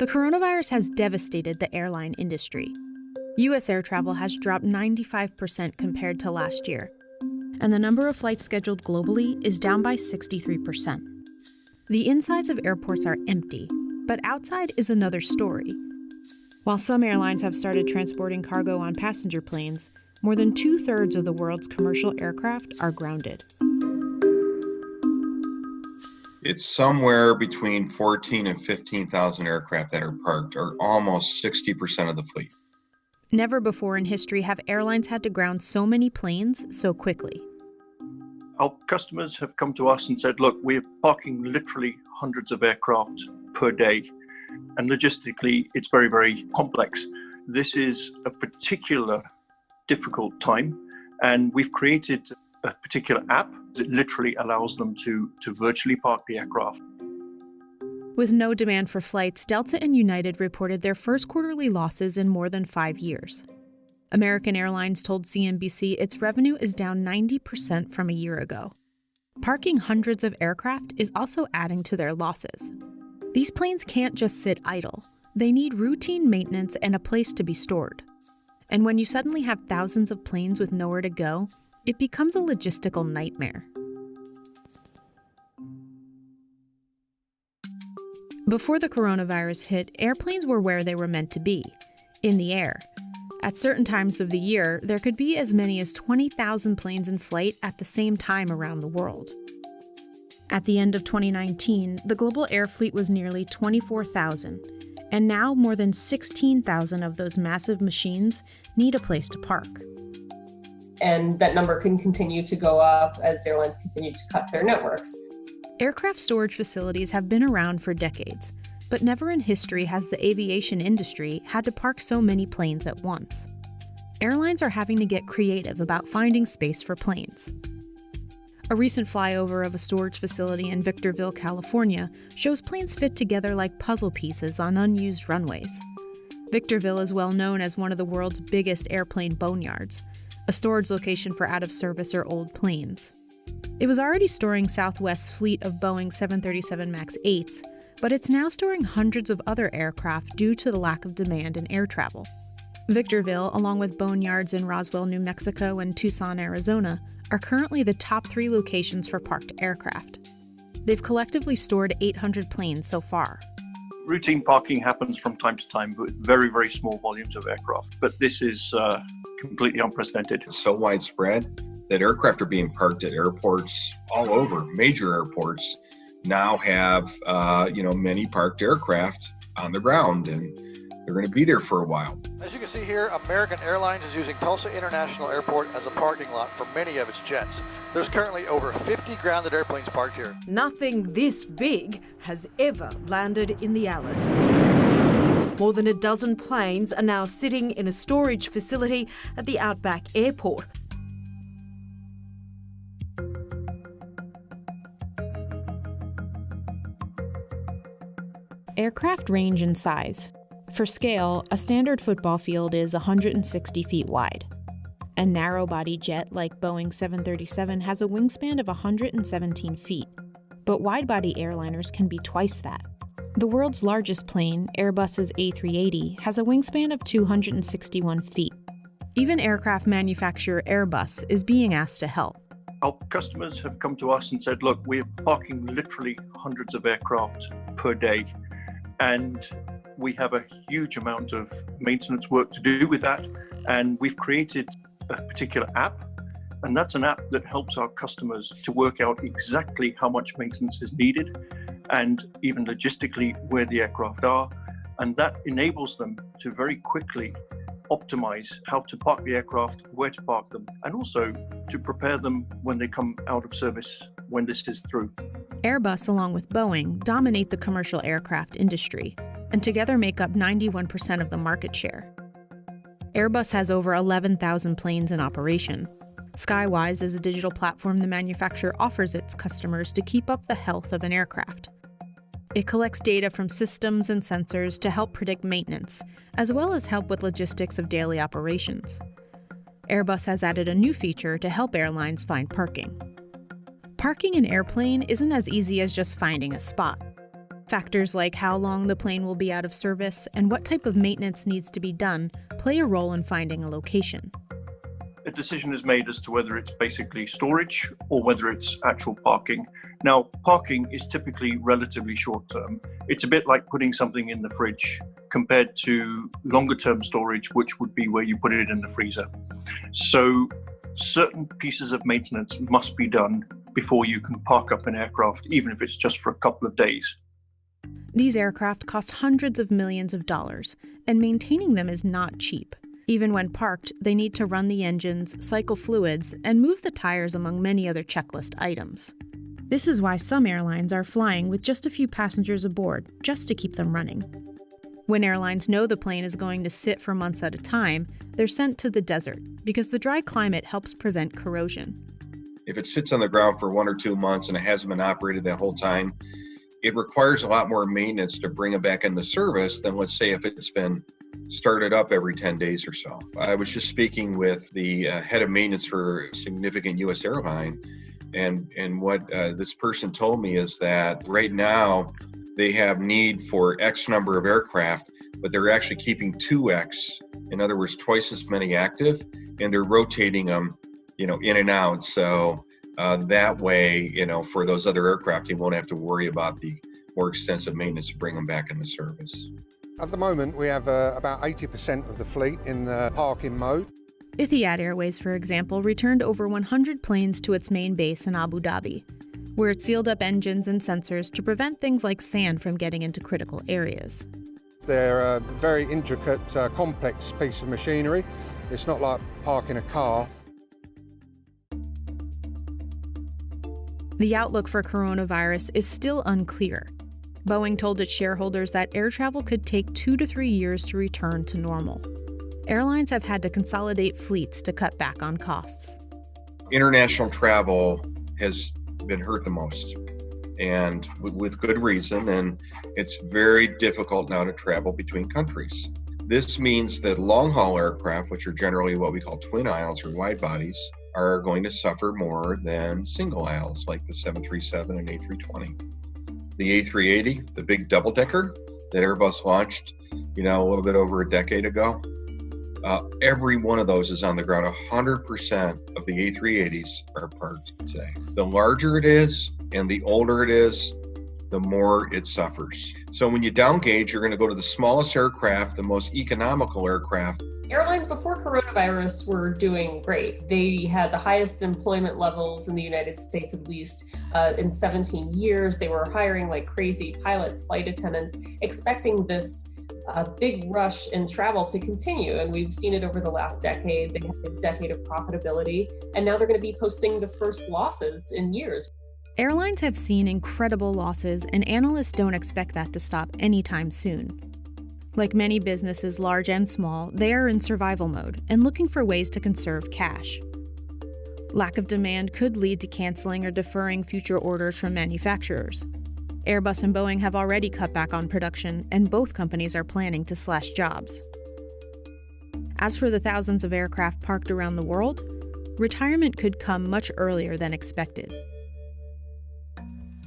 The coronavirus has devastated the airline industry. U.S. air travel has dropped 95% compared to last year, and the number of flights scheduled globally is down by 63%. The insides of airports are empty, but outside is another story. While some airlines have started transporting cargo on passenger planes, more than 2/3 of the world's commercial aircraft are grounded. It's somewhere between 14 and 15,000 aircraft that are parked, or almost 60% of the fleet. Never before in history have airlines had to ground so many planes so quickly. Our customers have come to us and said, look, we're parking literally hundreds of aircraft per day, and logistically, it's very, very complex. This is a particular difficult time, and we've created a particular app that literally allows them to virtually park the aircraft. With no demand for flights, Delta and United reported their first quarterly losses in more than 5 years. American Airlines told CNBC its revenue is down 90% from a year ago. Parking hundreds of aircraft is also adding to their losses. These planes can't just sit idle. They need routine maintenance and a place to be stored. And when you suddenly have thousands of planes with nowhere to go, it becomes a logistical nightmare. Before the coronavirus hit, airplanes were where they were meant to be, in the air. At certain times of the year, there could be as many as 20,000 planes in flight at the same time around the world. At the end of 2019, the global air fleet was nearly 24,000, and now more than 16,000 of those massive machines need a place to park. And that number can continue to go up as airlines continue to cut their networks. Aircraft storage facilities have been around for decades, but never in history has the aviation industry had to park so many planes at once. Airlines are having to get creative about finding space for planes. A recent flyover of a storage facility in Victorville, California, shows planes fit together like puzzle pieces on unused runways. Victorville is well known as one of the world's biggest airplane boneyards, a storage location for out-of-service or old planes. It was already storing Southwest's fleet of Boeing 737 MAX 8s, but it's now storing hundreds of other aircraft due to the lack of demand in air travel. Victorville, along with boneyards in Roswell, New Mexico and Tucson, Arizona, are currently the top 3 locations for parked aircraft. They've collectively stored 800 planes so far. Routine parking happens from time to time with very, very small volumes of aircraft, but this is completely unprecedented. It's so widespread that aircraft are being parked at airports all over. Major airports now have many parked aircraft on the ground, and they're going to be there for a while. As you can see here, American Airlines is using Tulsa International Airport as a parking lot for many of its jets. There's currently over 50 grounded airplanes parked here. Nothing this big has ever landed in the Alice. More than a dozen planes are now sitting in a storage facility at the Outback Airport. Aircraft range in size. For scale, a standard football field is 160 feet wide. A narrow-body jet like Boeing 737 has a wingspan of 117 feet, but wide-body airliners can be twice that. The world's largest plane, Airbus's A380, has a wingspan of 261 feet. Even aircraft manufacturer Airbus is being asked to help. Our customers have come to us and said, look, we're parking literally hundreds of aircraft per day, and we have a huge amount of maintenance work to do with that. And we've created a particular app, and that's an app that helps our customers to work out exactly how much maintenance is needed and even logistically where the aircraft are. And that enables them to very quickly optimize how to park the aircraft, where to park them, and also to prepare them when they come out of service when this is through. Airbus, along with Boeing, dominate the commercial aircraft industry, and together make up 91% of the market share. Airbus has over 11,000 planes in operation. Skywise is a digital platform the manufacturer offers its customers to keep up the health of an aircraft. It collects data from systems and sensors to help predict maintenance, as well as help with logistics of daily operations. Airbus has added a new feature to help airlines find parking. Parking an airplane isn't as easy as just finding a spot. Factors like how long the plane will be out of service and what type of maintenance needs to be done play a role in finding a location. A decision is made as to whether it's basically storage or whether it's actual parking. Now, parking is typically relatively short term. It's a bit like putting something in the fridge compared to longer term storage, which would be where you put it in the freezer. So certain pieces of maintenance must be done before you can park up an aircraft, even if it's just for a couple of days. These aircraft cost hundreds of millions of dollars, and maintaining them is not cheap. Even when parked, they need to run the engines, cycle fluids, and move the tires among many other checklist items. This is why some airlines are flying with just a few passengers aboard, just to keep them running. When airlines know the plane is going to sit for months at a time, they're sent to the desert because the dry climate helps prevent corrosion. If it sits on the ground for 1 or 2 months and it hasn't been operated that whole time, it requires a lot more maintenance to bring it back into service than, let's say, if it's been started up every 10 days or so. I was just speaking with the head of maintenance for a significant U.S. airline, and what this person told me is that right now they have need for X number of aircraft, but they're actually keeping 2X, in other words, twice as many active, and they're rotating them, in and out. So that way, for those other aircraft, you won't have to worry about the more extensive maintenance to bring them back into service. At the moment, we have about 80% of the fleet in the parking mode. Etihad Airways, for example, returned over 100 planes to its main base in Abu Dhabi, where it sealed up engines and sensors to prevent things like sand from getting into critical areas. They're a very intricate, complex piece of machinery. It's not like parking a car. The outlook for coronavirus is still unclear. Boeing told its shareholders that air travel could take 2 to 3 years to return to normal. Airlines have had to consolidate fleets to cut back on costs. International travel has been hurt the most, and with good reason, and it's very difficult now to travel between countries. This means that long-haul aircraft, which are generally what we call twin aisles or wide bodies, are going to suffer more than single aisles like the 737 and A320. The A380, the big double-decker that Airbus launched, a little bit over a decade ago, every one of those is on the ground. 100% of the A380s are parked today. The larger it is and the older it is, the more it suffers. So when you down gauge, you're going to go to the smallest aircraft, the most economical aircraft. Airlines before coronavirus were doing great. They had the highest employment levels in the United States, at least in 17 years. They were hiring like crazy, pilots, flight attendants, expecting this big rush in travel to continue. And we've seen it over the last decade. They had a decade of profitability, and now they're going to be posting the first losses in years. Airlines have seen incredible losses, and analysts don't expect that to stop anytime soon. Like many businesses, large and small, they are in survival mode and looking for ways to conserve cash. Lack of demand could lead to canceling or deferring future orders from manufacturers. Airbus and Boeing have already cut back on production, and both companies are planning to slash jobs. As for the thousands of aircraft parked around the world, retirement could come much earlier than expected.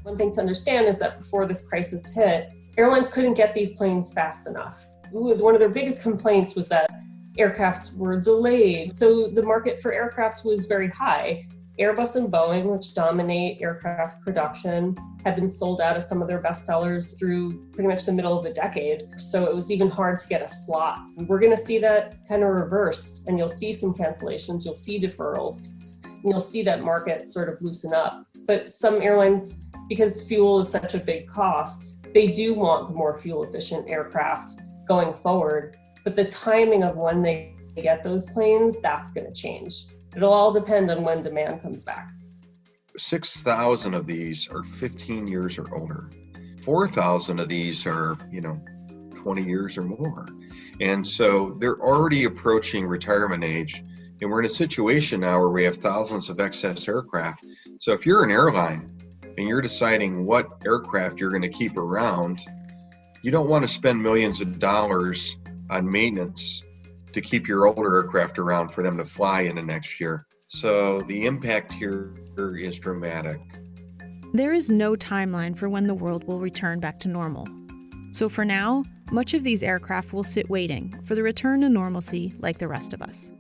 One thing to understand is that before this crisis hit, airlines couldn't get these planes fast enough. One of their biggest complaints was that aircraft were delayed, so the market for aircraft was very high. Airbus and Boeing, which dominate aircraft production, had been sold out of some of their best sellers through pretty much the middle of the decade. So it was even hard to get a slot. We're going to see that kind of reverse, and you'll see some cancellations, you'll see deferrals, and you'll see that market sort of loosen up. But some airlines, because fuel is such a big cost, they do want the more fuel efficient aircraft going forward. But the timing of when they get those planes, that's going to change. It'll all depend on when demand comes back. 6,000 of these are 15 years or older. 4,000 of these are, 20 years or more. And so they're already approaching retirement age. And we're in a situation now where we have thousands of excess aircraft. So if you're an airline and you're deciding what aircraft you're going to keep around, you don't want to spend millions of dollars on maintenance to keep your older aircraft around for them to fly in the next year. So the impact here is dramatic. There is no timeline for when the world will return back to normal. So for now, much of these aircraft will sit waiting for the return to normalcy like the rest of us.